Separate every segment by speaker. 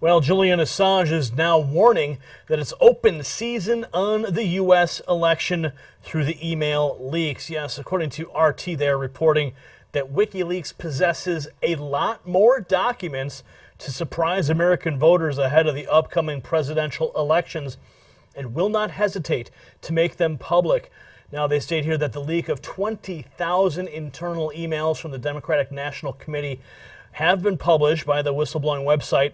Speaker 1: Well, Julian Assange is now warning that it's open season on the U.S. election through the email leaks. Yes, according to RT, they're reporting that WikiLeaks possesses a lot more documents to surprise American voters ahead of the upcoming presidential elections and will not hesitate to make them public. Now, they state here that the leak of 20,000 internal emails from the Democratic National Committee have been published by the whistleblowing website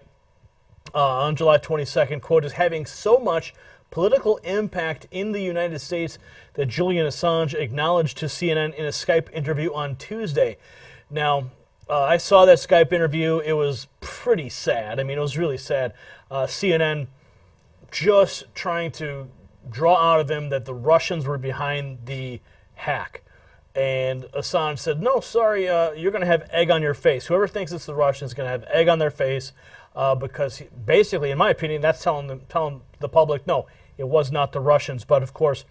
Speaker 1: on July 22nd, quote, is having so much political impact in the United States that Julian Assange acknowledged to CNN in a Skype interview on Tuesday. Now, I saw that Skype interview. It was pretty sad. I mean, it was really sad. CNN just trying to draw out of him that the Russians were behind the hack. And Assange said, no, sorry, you're going to have egg on your face. Whoever thinks it's the Russians is going to have egg on their face because basically, in my opinion, that's telling the public, no, it was not the Russians. But, of course,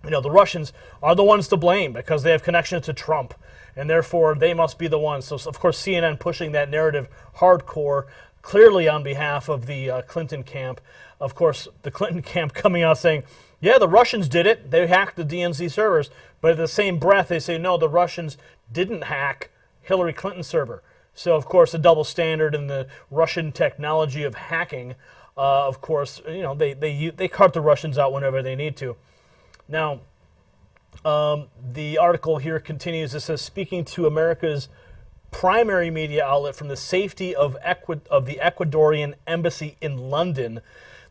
Speaker 1: you know, the Russians are the ones to blame because they have connections to Trump, and therefore they must be the ones. So, of course, CNN pushing that narrative hardcore, clearly on behalf of the Clinton camp. Of course, the Clinton camp coming out saying, yeah, the Russians did it. They hacked the DNC servers. But at the same breath, they say, no, the Russians didn't hack Hillary Clinton's server. So, of course, a double standard in the Russian technology of hacking. Of course, you know, they cart the Russians out whenever they need to. Now, the article here continues. It says, speaking to America's primary media outlet from the safety of the Ecuadorian embassy in London,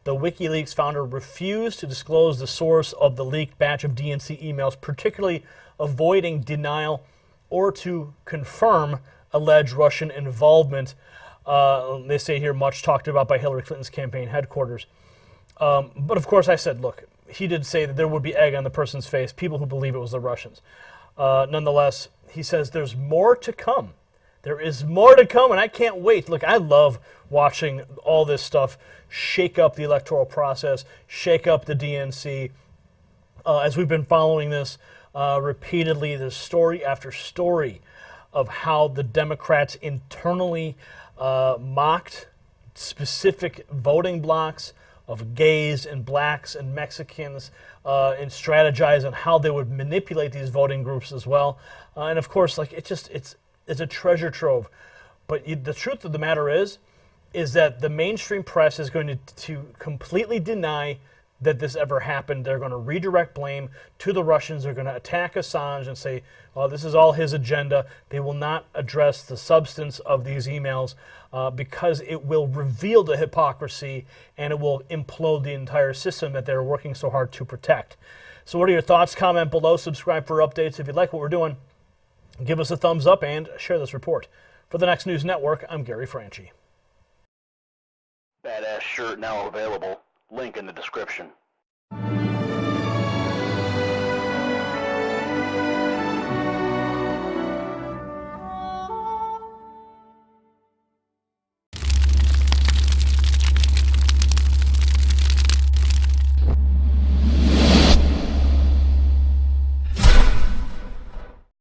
Speaker 1: the WikiLeaks founder refused to disclose the source of the leaked batch of DNC emails, particularly avoiding denial or to confirm alleged Russian involvement. They say here, much talked about by Hillary Clinton's campaign headquarters. But of course I said, look, he did say that there would be egg on the person's face, people who believe it was the Russians. Nonetheless, he says there's more to come. There is more to come, and I can't wait. Look, I love watching all this stuff shake up the electoral process, shake up the DNC. As we've been following this repeatedly, there's story after story of how the Democrats internally mocked specific voting blocks of gays and blacks and Mexicans and strategize on how they would manipulate these voting groups as well. And of course, like it's a treasure trove. But the truth of the matter is that the mainstream press is going to completely deny that this ever happened. They're going to redirect blame to the Russians. They're going to attack Assange and say, oh, this is all his agenda. They will not address the substance of these emails because it will reveal the hypocrisy and it will implode the entire system that they're working so hard to protect. So what are your thoughts? Comment below. Subscribe for updates. If you like what we're doing, give us a thumbs up and share this report. For the Next News Network, I'm Gary Franchi.
Speaker 2: Badass shirt now available. Link in the description.